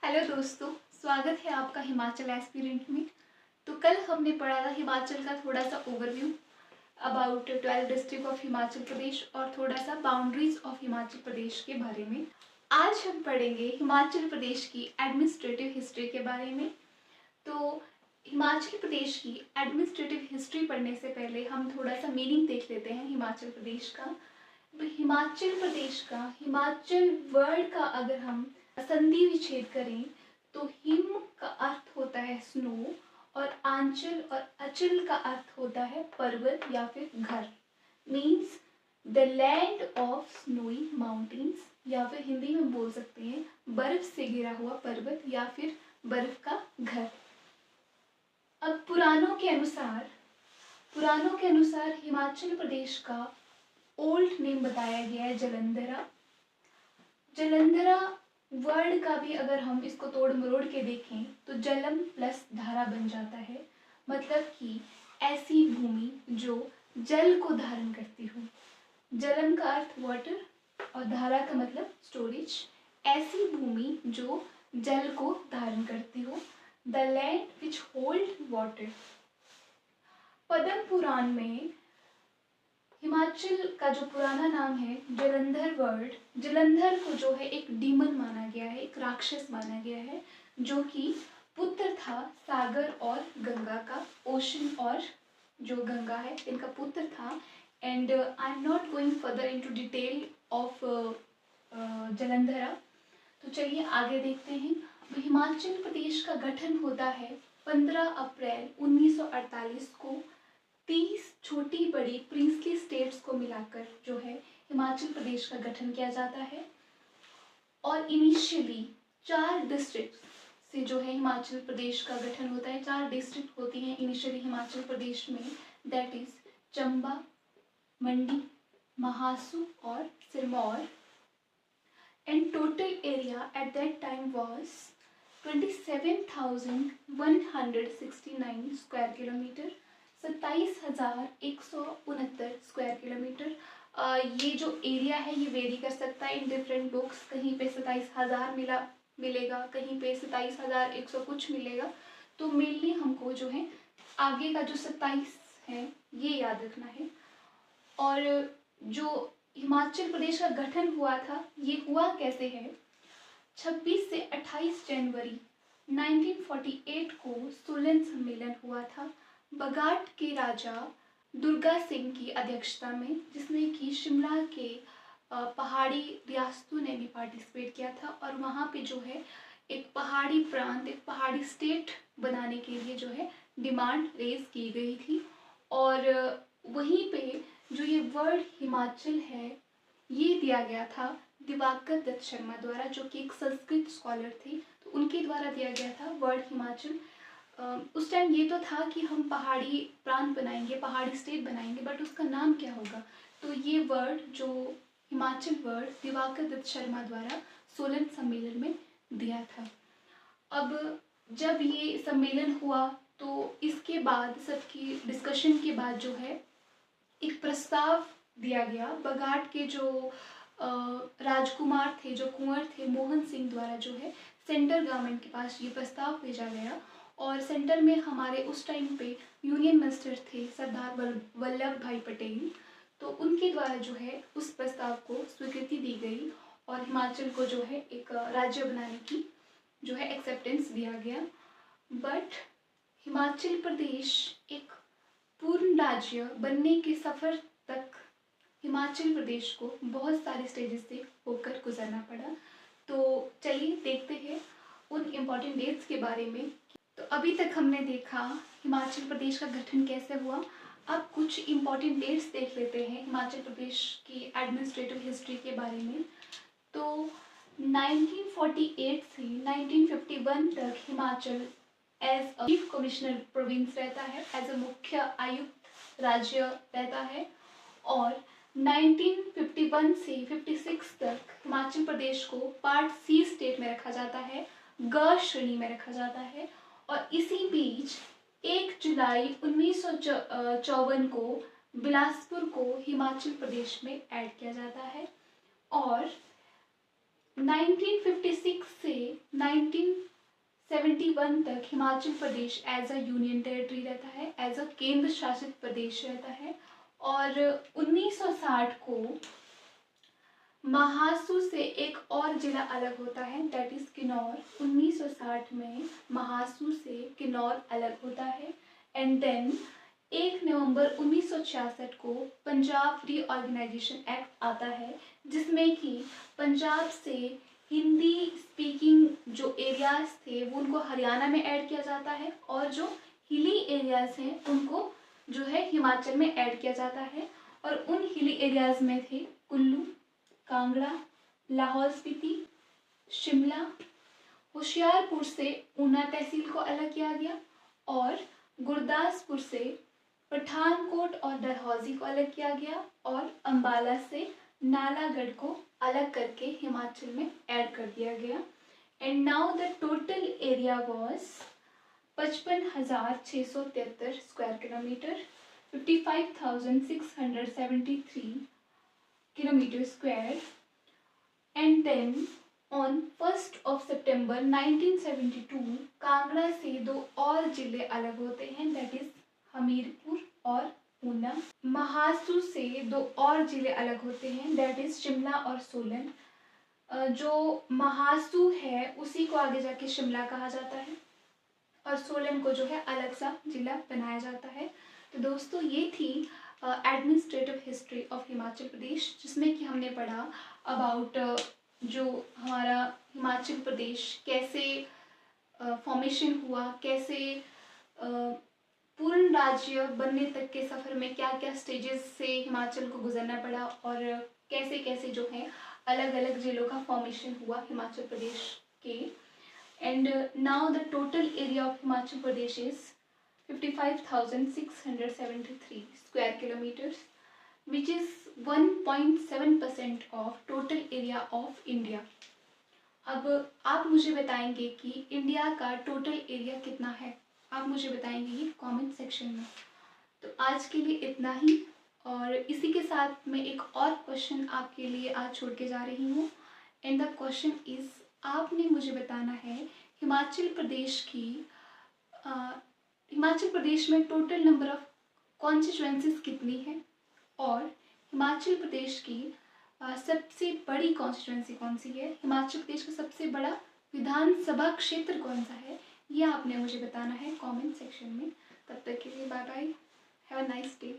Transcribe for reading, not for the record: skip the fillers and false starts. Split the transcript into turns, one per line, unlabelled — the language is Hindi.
हेलो दोस्तों, स्वागत है आपका हिमाचल एस्पिरेंट में। तो कल हमने पढ़ा था हिमाचल का थोड़ा सा overview about 12 district of Himachal Pradesh और थोड़ा सा बाउंड्रीज ऑफ हिमाचल प्रदेश के बारे में। आज हम पढ़ेंगे हिमाचल प्रदेश की एडमिनिस्ट्रेटिव हिस्ट्री के बारे में। तो हिमाचल प्रदेश की एडमिनिस्ट्रेटिव हिस्ट्री पढ़ने से पहले हम थोड़ा सा मीनिंग देख लेते हैं हिमाचल प्रदेश का। तो हिमाचल प्रदेश का, हिमाचल वर्ड का अगर हम संधि विच्छेद करें तो हिम का अर्थ होता है स्नो और आंचल और अचल का अर्थ होता है पर्वत या फिर घर। Means the land of snowy mountains, या फिर हिंदी में बोल सकते हैं बर्फ से घिरा हुआ पर्वत या फिर बर्फ का घर। अब पुराणों के अनुसार हिमाचल प्रदेश का ओल्ड नेम बताया गया है जलंधरा। जलंधरा वर्ड का भी अगर हम इसको तोड़ मरोड़ के देखें तो जलम प्लस धारा बन जाता है, मतलब कि ऐसी भूमि जो जल को धारण करती हो। जलम का अर्थ वाटर और धारा का मतलब स्टोरेज। ऐसी भूमि जो जल को धारण करती हो, the land which hold water. Padma Purana में हिमाचल का जो पुराना नाम है जलंधर वर्ड, जलंधर को जो है एक डीमन माना गया है, एक राक्षस माना गया है, जो कि पुत्र था सागर और गंगा का, ओशन और जो गंगा है इनका पुत्र था। And I am not going further into detail of Jalandhara. तो चलिए आगे देखते हैं। हिमाचल प्रदेश का गठन होता है 15 अप्रैल 1948 को 30 छोटी बड़ी प्रिंसली स्टेट्स को मिलाकर जो है हिमाचल प्रदेश का गठन किया जाता है। और इनिशियली 4 डिस्ट्रिक्ट से जो है हिमाचल प्रदेश का गठन होता है। 4 डिस्ट्रिक्ट होती हैं इनिशियली हिमाचल प्रदेश में, दैट इज चंबा, मंडी, महासू और Sirmaur. And total area at that time was 27,169 square kilometre, 27,169 square kilometre. ये जो एरिया है ये वेरी कर सकता है इन डिफरेंट बुक्स। कहीं पे 27,000 मिलेगा, कहीं पे 27,100 कुछ मिलेगा। तो मेनली हमको जो है आगे का जो 27 है ये याद रखना है। और जो हिमाचल प्रदेश का गठन हुआ था ये हुआ कैसे है? 26 से 28 जनवरी 1948 को सोलन सम्मेलन हुआ था बघाट के राजा दुर्गा सिंह की अध्यक्षता में, जिसमें कि शिमला के पहाड़ी रियासतों ने भी पार्टिसिपेट किया था। और वहाँ पे जो है एक पहाड़ी प्रांत, एक पहाड़ी स्टेट बनाने के लिए जो है डिमांड रेज की गई थी। और वहीं पे जो ये वर्ड हिमाचल है ये दिया गया था दिवाकर दत्त शर्मा द्वारा, जो कि एक संस्कृत स्कॉलर थे, तो उनके द्वारा दिया गया था वर्ड हिमाचल। उस टाइम ये तो था कि हम पहाड़ी प्रांत बनाएंगे, पहाड़ी स्टेट बनाएंगे, बट उसका नाम क्या होगा? तो ये वर्ड जो हिमाचल वर्ड दिवाकर दत्त शर्मा द्वारा सोलन सम्मेलन में दिया था। अब जब ये सम्मेलन हुआ तो इसके बाद सबकी डिस्कशन के बाद जो है एक प्रस्ताव दिया गया बघाट के जो राजकुमार थे, जो कुंवर थे, मोहन सिंह द्वारा जो है सेंट्रल गवर्नमेंट के पास ये प्रस्ताव भेजा गया। और सेंटर में हमारे उस टाइम पे यूनियन मिनिस्टर थे सरदार वल्लभ भाई पटेल, तो उनके द्वारा जो है उस प्रस्ताव को स्वीकृति दी गई और हिमाचल को जो है एक राज्य बनाने की जो है एक्सेप्टेंस दिया गया। बट हिमाचल प्रदेश एक पूर्ण राज्य बनने के सफ़र तक हिमाचल प्रदेश को बहुत सारे स्टेजेस से होकर गुजरना पड़ा। तो चलिए देखते हैं उन इम्पॉर्टेंट डेट्स के बारे में। तो अभी तक हमने देखा हिमाचल प्रदेश का गठन कैसे हुआ। अब कुछ इम्पॉर्टेंट डेट्स देख लेते हैं हिमाचल प्रदेश की एडमिनिस्ट्रेटिव हिस्ट्री के बारे में। तो 1948 से 1951 तक Himachal as a chief commissioner province रहता है, एज अ मुख्य आयुक्त राज्य रहता है। और 1951 से 56 तक हिमाचल प्रदेश को पार्ट सी स्टेट में रखा जाता है, ग श्रेणी में रखा जाता है। और इसी बीच 1 जुलाई 1954 को बिलासपुर को हिमाचल प्रदेश में ऐड किया जाता है। और 1956 से 1971 तक Himachal Pradesh as a union territory रहता है, एज अ केंद्र शासित प्रदेश रहता है। और 1960 को महासू से एक और जिला अलग होता है, दैट इज किन्नौर। 1960 में महासू से किन्नौर अलग होता है। एंड देन 1 नवंबर 1966 को पंजाब रीऑर्गेनाइजेशन एक्ट आता है, जिसमें कि पंजाब से हिंदी स्पीकिंग जो एरियाज थे वो उनको हरियाणा में ऐड किया जाता है, और जो हिली एरियाज हैं उनको जो है हिमाचल में ऐड किया जाता है। और उन हिली एरियाज में थे कुल्लू, कांगड़ा, लाहौल स्पीति, शिमला। होशियारपुर से ऊना तहसील को अलग किया गया, और गुरदासपुर से पठानकोट और डलहौजी को अलग किया गया, और अंबाला से नालागढ़ को अलग करके हिमाचल में ऐड कर दिया गया। And now the total area was 55,673 square kilometre, 55,673 kilometer square. And then on 1st of September 1972 Kangra से 2 और जिले अलग होते हैं, दैट इज हमीरपुर और ऊना। महासू से 2 और जिले अलग होते हैं, दैट इज शिमला और सोलन। जो महासू है उसी को आगे जाके शिमला कहा जाता है, और सोलन को जो है अलग सा जिला बनाया जाता है। तो दोस्तों ये थी एडमिनिस्ट्रेटिव हिस्ट्री ऑफ हिमाचल प्रदेश, जिसमें कि हमने पढ़ा अबाउट जो हमारा हिमाचल प्रदेश कैसे फॉर्मेशन हुआ, कैसे पूर्ण राज्य बनने तक के सफ़र में क्या क्या स्टेजेस से हिमाचल को गुजरना पड़ा, और कैसे कैसे जो है अलग अलग जिलों का फॉर्मेशन हुआ हिमाचल प्रदेश के। And now the total area of Himachal Pradesh is 55,673 square kilometers, which is 1.7% of total area of India. अब आप मुझे बताएंगे कि इंडिया का टोटल एरिया कितना है, आप मुझे बताएंगे ये कमेंट सेक्शन में। तो आज के लिए इतना ही, और इसी के साथ मैं एक और क्वेश्चन आपके लिए आज छोड़ के जा रही हूँ। एंड द क्वेश्चन इज, आपने मुझे बताना है हिमाचल प्रदेश में टोटल नंबर ऑफ कॉन्स्टिट्यूएंसीज कितनी है, और हिमाचल प्रदेश की सबसे बड़ी कॉन्स्टिट्यूएंसी कौन सी है, हिमाचल प्रदेश का सबसे बड़ा विधानसभा क्षेत्र कौन सा है, ये आपने मुझे बताना है कमेंट सेक्शन में। तब तक के लिए bye bye, have a nice day.